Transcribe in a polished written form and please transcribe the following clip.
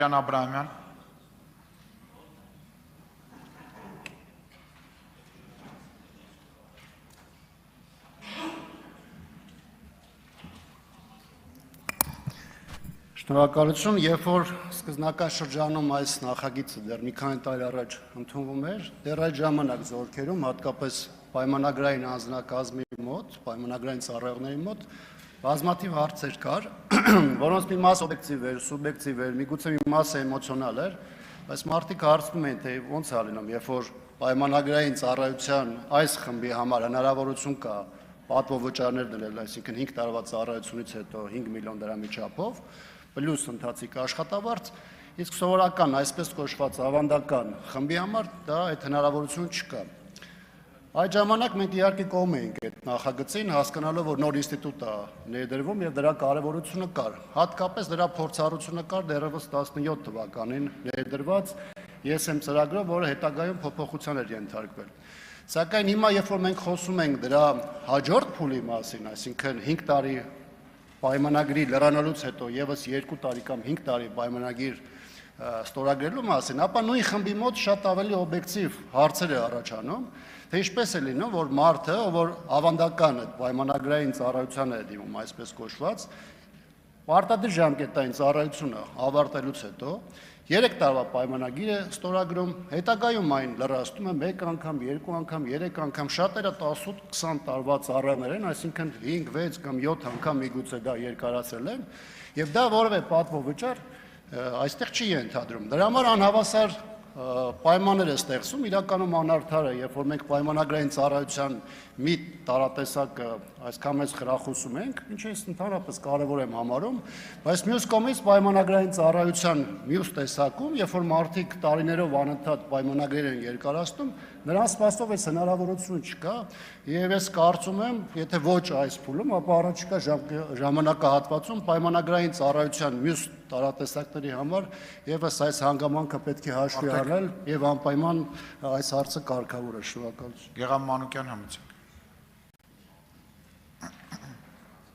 Jan Abrahamian. Շնորհակալություն, երբ որ սկզբնական շրջանում այս նախագիծը դեռ մի քանի տարի առաջ ընդունվում էր, դեռ այդ ժամանակ զորքերում, հատկապես պայմանագրային անձնակազմի մոտ, պայմանագրային ծառայողների մոտ բազմաթիվ հարցեր կար, որոնց մի մասը օբյեկտիվ էր, սուբյեկտիվ էր, միգուցե մի մասը էմոցիոնալ էր, բայց մարդիկ հարցնում էին, թե ոնց է լինում, երբ որ պայմանագրային ծառայության այս խմբի համար հնարավորություն կա պատվովճարներ դնել, այսինքն 5 տարվա ծառայությունից հետո 5 միլիոն դրամի չափով, պլյուս ընթացիկ աշխատավարձ, իսկ սովորական, այսպես կոչված ավանդական խմբի համար դա այդ հնարավորություն չկա։ Այդ ժամանակ մենք իհարկե կողմ էինք այդ նախագծին, հասկանալով, որ նոր ինստիտուտ է ներդրվում եւ դրա կարեւորությունը կար։ Հատկապես դրա փորձառությունը կար դեռևս 17 թվականին ներդրված ESM ծրագրով, որը հետագայում փոփոխության էր ենթարկվել։ Սակայն հիմա, երբ որ մենք խոսում ենք դրա հաջորդ փուլի մասին, այսինքն 5 տարի պայմանագրի լրանալուց հետո եւս 2 տարի կամ 5 տարի պայմանագիր ստորագրելու մասին, ապա նույն խմբի մոտ շատ ավելի օբյեկտիվ հարցեր է առաջանում, թե ինչպես է լինում, որ մարդը, որ ավանդական այդ պայմանագրային ծառայության է դիմում, այսպես կոչված, պարտադիր ժամկետային ծառայությունը ավարտելուց հետո 3 տարվա պայմանագիր է ստորագրում, հետագայում այն լրացնում է 1 անգամ, 2 անգամ, 3 անգամ, շատերը 18-20 տարվա ծառայողներ են, այսինքն 5, 6 կամ 7 անգամ միգուցե դա երկարացրել են, եւ դա որևէ պատվովճար այստեղ չի ենթադրում։ Դրա համար անհավասար պայմաններ է ստեղծում, իրականում անարդար է, երբ որ մենք պայմանագրային ծառայության մի տարատեսակը այսքան մեծ խրախուսում ենք, ինչը ես ընդհանրապես կարևոր եմ համարում, բայց մյուս կողմից պայմանագրային ծառայության մյուս տեսակում, երբ որ մարդիկ տարիներով անընդհատ պայմանագրեր են երկարացնում, նրանց սպասող այս հնարավորությունը չկա, եւ ես կարծում եմ, եթե ոչ այս փուլում, ապա առաջիկա ժամանակահատվածում պայմանագրային ծառայության մյուս տարատեսակների համար եւս այս հանգամանքը պետք է հաշվի առնել եւ անպայման այս հարցը կարգավոր է։ Շնորհակալություն։ Գեղամ Մանուկյան համեցեք։